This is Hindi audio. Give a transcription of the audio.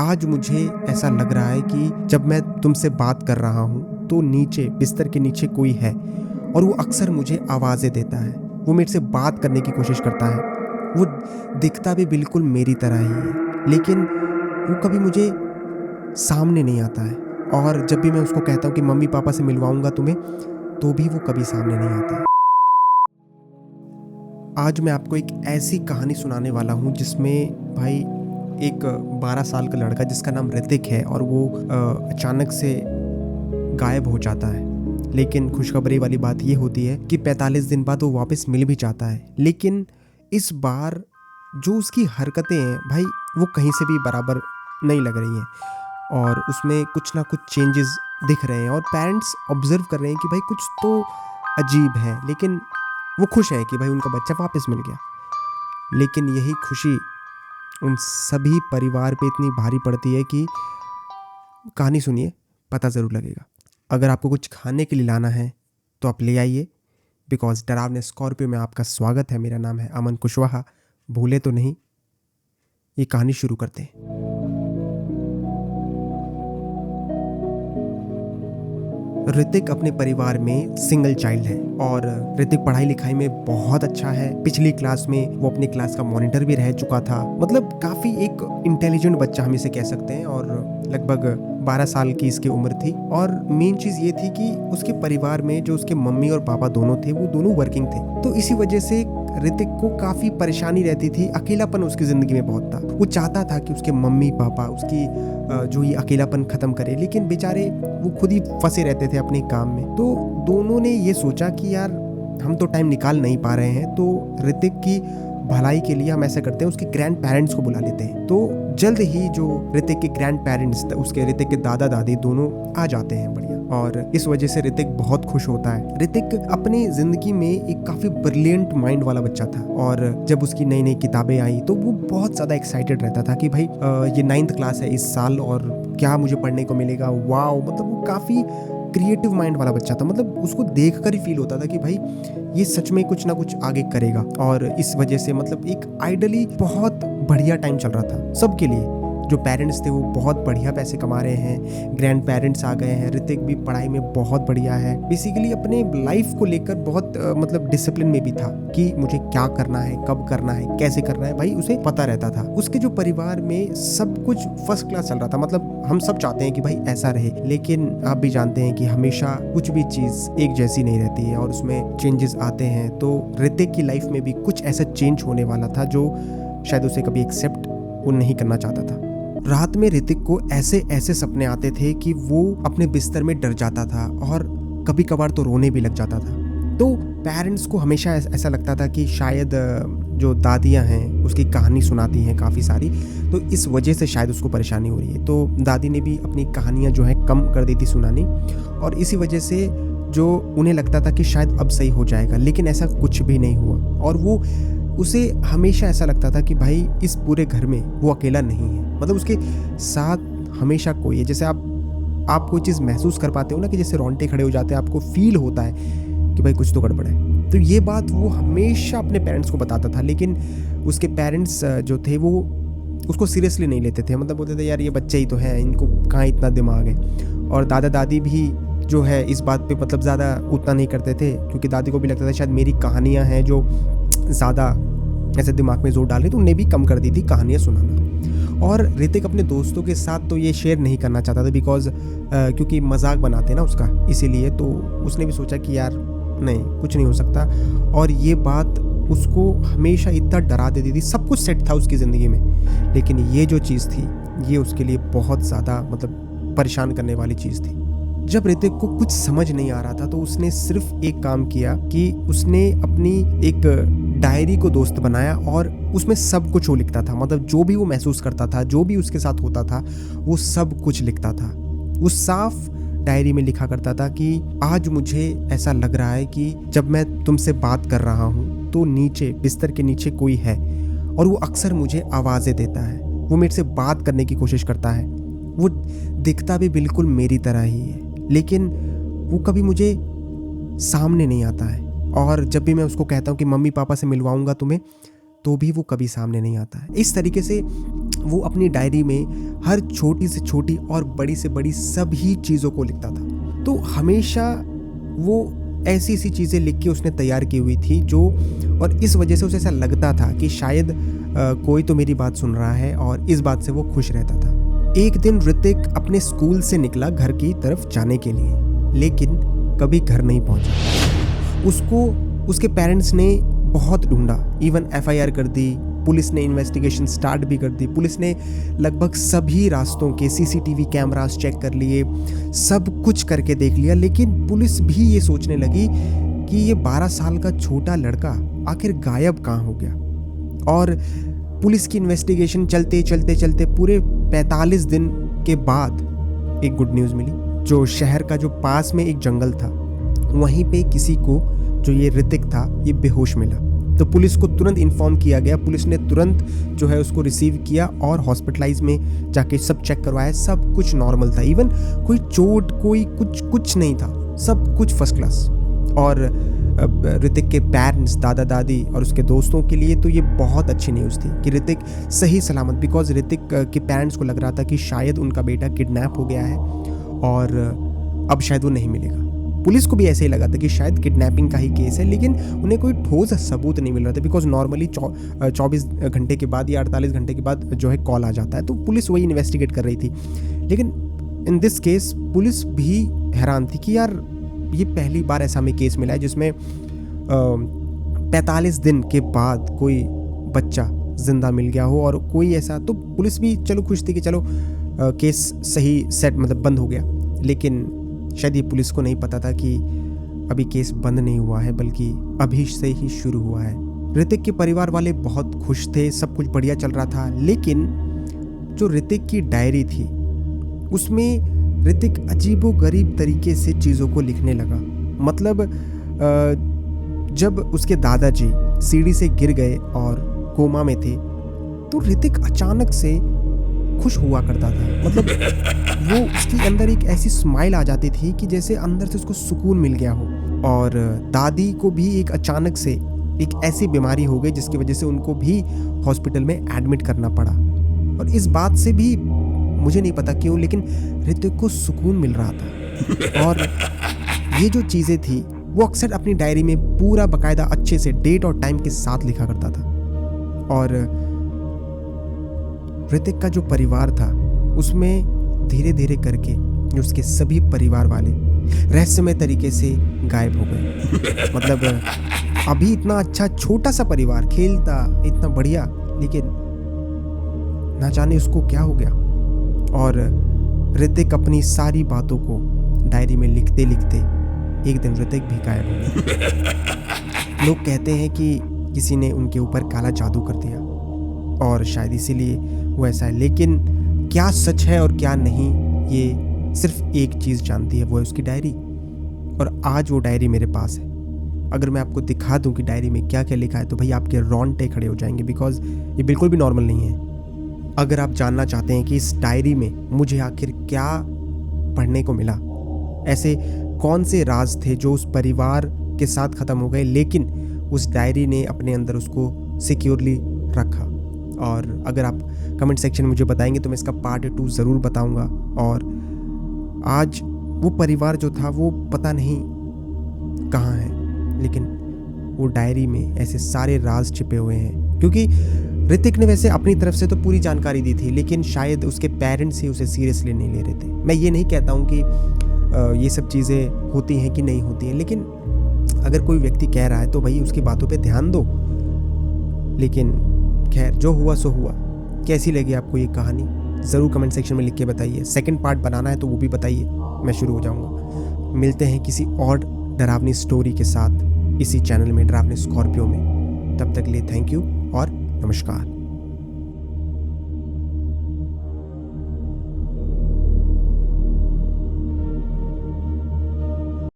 आज मुझे ऐसा लग रहा है कि जब मैं तुमसे बात कर रहा हूँ तो नीचे बिस्तर के नीचे कोई है और वो अक्सर मुझे आवाज़ें देता है। वो मेरे से बात करने की कोशिश करता है। वो दिखता भी बिल्कुल मेरी तरह ही है, लेकिन वो कभी मुझे सामने नहीं आता है। और जब भी मैं उसको कहता हूँ कि मम्मी पापा से मिलवाऊंगा तुम्हें, तो भी वो कभी सामने नहीं आता है। आज मैं आपको एक ऐसी कहानी सुनाने वाला हूँ जिसमें भाई एक 12 साल का लड़का जिसका नाम ऋतिक है और वो अचानक से गायब हो जाता है। लेकिन खुशखबरी वाली बात ये होती है कि 45 दिन बाद वो वापस मिल भी जाता है। लेकिन इस बार जो उसकी हरकतें हैं भाई, वो कहीं से भी बराबर नहीं लग रही हैं और उसमें कुछ ना कुछ चेंजेस दिख रहे हैं और पेरेंट्स ऑब्जर्व कर रहे हैं कि भाई कुछ तो अजीब है। लेकिन वो खुश है कि भाई उनका बच्चा वापस मिल गया। लेकिन यही खुशी उन सभी परिवार पे इतनी भारी पड़ती है कि कहानी सुनिए, पता ज़रूर लगेगा। अगर आपको कुछ खाने के लिए लाना है तो आप ले आइए, बिकॉज डरावने स्कॉर्पियो में आपका स्वागत है। मेरा नाम है अमन कुशवाहा। भूले तो नहीं। ये कहानी शुरू करते हैं। ऋतिक अपने परिवार में सिंगल चाइल्ड है और ऋतिक पढ़ाई लिखाई में बहुत अच्छा है। पिछली क्लास में वो अपनी क्लास का मॉनिटर भी रह चुका था। मतलब काफ़ी एक इंटेलिजेंट बच्चा हम इसे कह सकते हैं और लगभग 12 साल की इसकी उम्र थी। और मेन चीज़ ये थी कि उसके परिवार में जो उसके मम्मी और पापा दोनों थे, वो दोनों वर्किंग थे। तो इसी वजह से ऋतिक को काफ़ी परेशानी रहती थी। अकेलापन उसकी ज़िंदगी में बहुत था। वो चाहता था कि उसके मम्मी पापा उसकी जो ये अकेलापन ख़त्म करे, लेकिन बेचारे वो खुद ही फंसे रहते थे अपने काम में। तो दोनों ने ये सोचा कि यार हम तो टाइम निकाल नहीं पा रहे हैं, तो ऋतिक की भलाई के लिए हम ऐसा करते हैं, उसके ग्रैंड पेरेंट्स को बुला लेते हैं। तो जल्द ही जो ऋतिक के ग्रैंड पेरेंट्स, उसके ऋतिक के दादा दादी दोनों आ जाते हैं। बढ़िया। और इस वजह से ऋतिक बहुत खुश होता है। ऋतिक अपनी जिंदगी में एक काफी ब्रिलियंट माइंड वाला बच्चा था और जब उसकी नई नई किताबें आई तो वो बहुत ज्यादा एक्साइटेड रहता था कि भाई ये 9th क्लास है इस साल और क्या मुझे पढ़ने को मिलेगा। वाओ, मतलब वो काफी क्रिएटिव माइंड वाला बच्चा था। मतलब उसको देखकर ही फील होता था कि भाई ये सच में कुछ ना कुछ आगे करेगा। और इस वजह से मतलब एक आइडली बहुत बढ़िया टाइम चल रहा था सबके लिए। जो पेरेंट्स थे वो बहुत बढ़िया पैसे कमा रहे हैं, ग्रैंड पेरेंट्स आ गए हैं, ऋतिक भी पढ़ाई में बहुत बढ़िया है। बेसिकली अपने लाइफ को लेकर बहुत मतलब डिसिप्लिन में भी था कि मुझे क्या करना है, कब करना है, कैसे करना है, भाई उसे पता रहता था। उसके जो परिवार में सब कुछ फर्स्ट क्लास चल रहा था। मतलब हम सब चाहते हैं कि भाई ऐसा रहे, लेकिन आप भी जानते हैं कि हमेशा कुछ भी चीज़ एक जैसी नहीं रहती है और उसमें चेंजेस आते हैं। तो ऋतिक की लाइफ में भी कुछ ऐसा चेंज होने वाला था जो शायद उसे कभी एक्सेप्ट वो नहीं करना चाहता था। रात में ऋतिक को ऐसे ऐसे सपने आते थे कि वो अपने बिस्तर में डर जाता था और कभी कभार तो रोने भी लग जाता था। तो पेरेंट्स को हमेशा ऐसा लगता था कि शायद जो दादियाँ हैं उसकी कहानी सुनाती हैं काफ़ी सारी, तो इस वजह से शायद उसको परेशानी हो रही है। तो दादी ने भी अपनी कहानियाँ जो है कम कर दी थी सुनानी और इसी वजह से जो उन्हें लगता था कि शायद अब सही हो जाएगा, लेकिन ऐसा कुछ भी नहीं हुआ। और वो उसे हमेशा ऐसा लगता था कि भाई इस पूरे घर में वो अकेला नहीं है। मतलब उसके साथ हमेशा कोई है। जैसे आप कोई चीज़ महसूस कर पाते हो ना कि जैसे रोंगटे खड़े हो जाते हैं, आपको फील होता है कि भाई कुछ तो गड़बड़ है। तो ये बात वो हमेशा अपने पेरेंट्स को बताता था, लेकिन उसके पेरेंट्स जो थे वो उसको सीरियसली नहीं लेते थे। मतलब बोलते थे यार ये बच्चे ही तो हैं, इनको कहाँ इतना दिमाग है। और दादा दादी भी जो है इस बात पे मतलब ज़्यादा उतना नहीं करते थे, क्योंकि दादी को भी लगता था शायद मेरी कहानियाँ हैं जो ज़्यादा ऐसे दिमाग में जोर डाल रही, तो उन्हें भी कम कर दी थी कहानियाँ सुनाना। और ऋतिक अपने दोस्तों के साथ तो ये शेयर नहीं करना चाहता था, बिकॉज क्योंकि मजाक बनाते ना उसका, इसीलिए तो उसने भी सोचा कि यार नहीं, कुछ नहीं हो सकता। और ये बात उसको हमेशा इतना डरा देती थी। सब कुछ सेट था उसकी ज़िंदगी में, लेकिन ये जो चीज़ थी ये उसके लिए बहुत ज़्यादा मतलब परेशान करने वाली चीज़ थी। जब ऋतिक को कुछ समझ नहीं आ रहा था तो उसने सिर्फ एक काम किया कि उसने अपनी एक डायरी को दोस्त बनाया और उसमें सब कुछ वो लिखता था। मतलब जो भी वो महसूस करता था, जो भी उसके साथ होता था, वो सब कुछ लिखता था। वो साफ डायरी में लिखा करता था कि आज मुझे ऐसा लग रहा है कि जब मैं तुमसे बात कर रहा हूँ तो नीचे बिस्तर के नीचे कोई है और वो अक्सर मुझे आवाज़ें देता है। वो मेरे से बात करने की कोशिश करता है। वो दिखता भी बिल्कुल मेरी तरह ही है, लेकिन वो कभी मुझे सामने नहीं आता है। और जब भी मैं उसको कहता हूँ कि मम्मी पापा से मिलवाऊंगा तुम्हें, तो भी वो कभी सामने नहीं आता है। इस तरीके से वो अपनी डायरी में हर छोटी से छोटी और बड़ी से बड़ी सभी चीज़ों को लिखता था। तो हमेशा वो ऐसी ऐसी चीज़ें लिख के उसने तैयार की हुई थी जो, और इस वजह से उसे ऐसा लगता था कि शायद कोई तो मेरी बात सुन रहा है, और इस बात से वो खुश रहता था। एक दिन ऋतिक अपने स्कूल से निकला घर की तरफ जाने के लिए, लेकिन कभी घर नहीं पहुंचा। उसको उसके पेरेंट्स ने बहुत ढूंढा, इवन एफआईआर कर दी, पुलिस ने इन्वेस्टिगेशन स्टार्ट भी कर दी। पुलिस ने लगभग सभी रास्तों के सीसीटीवी कैमरास चेक कर लिए, सब कुछ करके देख लिया, लेकिन पुलिस भी ये सोचने लगी कि ये 12 साल का छोटा लड़का आखिर गायब कहाँ हो गया। और पुलिस की इन्वेस्टिगेशन चलते चलते चलते पूरे 45 दिन के बाद एक गुड न्यूज़ मिली। जो शहर का जो पास में एक जंगल था, वहीं पे किसी को, जो ये ऋतिक था, ये बेहोश मिला। तो पुलिस को तुरंत इन्फॉर्म किया गया। पुलिस ने तुरंत जो है उसको रिसीव किया और हॉस्पिटलाइज में जाके सब चेक करवाया। सब कुछ नॉर्मल था, इवन कोई चोट, कोई कुछ नहीं था, सब कुछ फर्स्ट क्लास। और ऋतिक के पेरेंट्स, दादा दादी और उसके दोस्तों के लिए तो ये बहुत अच्छी न्यूज़ थी कि ऋतिक सही सलामत, बिकॉज ऋतिक के पेरेंट्स को लग रहा था कि शायद उनका बेटा किडनैप हो गया है और अब शायद वो नहीं मिलेगा। पुलिस को भी ऐसे ही लगा था कि शायद किडनैपिंग का ही केस है, लेकिन उन्हें कोई ठोस सबूत नहीं मिल रहा था, बिकॉज नॉर्मली 24 घंटे के बाद या 48 घंटे के बाद जो है कॉल आ जाता है, तो पुलिस वही इन्वेस्टिगेट कर रही थी। लेकिन इन दिस केस पुलिस भी हैरान थी कि यार ये पहली बार ऐसा हमें केस मिला है जिसमें 45 दिन के बाद कोई बच्चा जिंदा मिल गया हो और कोई ऐसा। तो पुलिस भी चलो खुश थी कि चलो केस सही सेट, मतलब बंद हो गया। लेकिन शायद ये पुलिस को नहीं पता था कि अभी केस बंद नहीं हुआ है, बल्कि अभी से ही शुरू हुआ है। ऋतिक के परिवार वाले बहुत खुश थे, सब कुछ बढ़िया चल रहा था। लेकिन जो ऋतिक की डायरी थी, उसमें ऋतिक अजीबोगरीब तरीके से चीज़ों को लिखने लगा। मतलब जब उसके दादाजी सीढ़ी से गिर गए और कोमा में थे, तो ऋतिक अचानक से खुश हुआ करता था। मतलब वो, उसके अंदर एक ऐसी स्माइल आ जाती थी कि जैसे अंदर से उसको सुकून मिल गया हो। और दादी को भी एक अचानक से एक ऐसी बीमारी हो गई जिसकी वजह से उनको भी हॉस्पिटल में एडमिट करना पड़ा। और इस बात से भी मुझे नहीं पता क्यों, लेकिन ऋतिक को सुकून मिल रहा था। और ये जो चीज़ें थी वो अक्सर अपनी डायरी में पूरा बाकायदा अच्छे से डेट और टाइम के साथ लिखा करता था। और ऋतिक का जो परिवार था उसमें धीरे धीरे करके जो उसके सभी परिवार वाले रहस्यमय तरीके से गायब हो गए। मतलब अभी इतना अच्छा छोटा सा परिवार, खेलता इतना बढ़िया, लेकिन ना जाने उसको क्या हो गया। और ऋतिक अपनी सारी बातों को डायरी में लिखते लिखते एक दिन ऋतिक भी गायब हो गया। लोग कहते हैं कि किसी ने उनके ऊपर काला जादू कर दिया और शायद इसीलिए वो ऐसा है, लेकिन क्या सच है और क्या नहीं, ये सिर्फ एक चीज़ जानती है, वो है उसकी डायरी। और आज वो डायरी मेरे पास है। अगर मैं आपको दिखा दूं कि डायरी में क्या क्या लिखा है तो भाई आपके रोंगटे खड़े हो जाएंगे, बिकॉज ये बिल्कुल भी नॉर्मल नहीं है। अगर आप जानना चाहते हैं कि इस डायरी में मुझे आखिर क्या पढ़ने को मिला, ऐसे कौन से राज थे जो उस परिवार के साथ ख़त्म हो गए, लेकिन उस डायरी ने अपने अंदर उसको सिक्योरली रखा, और अगर आप कमेंट सेक्शन में मुझे बताएंगे तो मैं इसका पार्ट 2 ज़रूर बताऊंगा। और आज वो परिवार जो था वो पता नहीं कहाँ है, लेकिन वो डायरी में ऐसे सारे राज छिपे हुए हैं। क्योंकि ऋतिक ने वैसे अपनी तरफ से तो पूरी जानकारी दी थी, लेकिन शायद उसके पेरेंट्स ही उसे सीरियसली नहीं ले रहे थे। मैं ये नहीं कहता हूँ कि ये सब चीज़ें होती हैं कि नहीं होती हैं, लेकिन अगर कोई व्यक्ति कह रहा है तो भाई उसकी बातों पे ध्यान दो। लेकिन खैर, जो हुआ सो हुआ। कैसी लगी आपको ये कहानी ज़रूर कमेंट सेक्शन में लिख के बताइए। सेकंड पार्ट बनाना है तो वो भी बताइए, मैं शुरू हो जाऊँगा। मिलते हैं किसी और डरावनी स्टोरी के साथ इसी चैनल में, डरावनी स्कॉर्पियो में। तब तक के लिए थैंक यू और नमस्कार।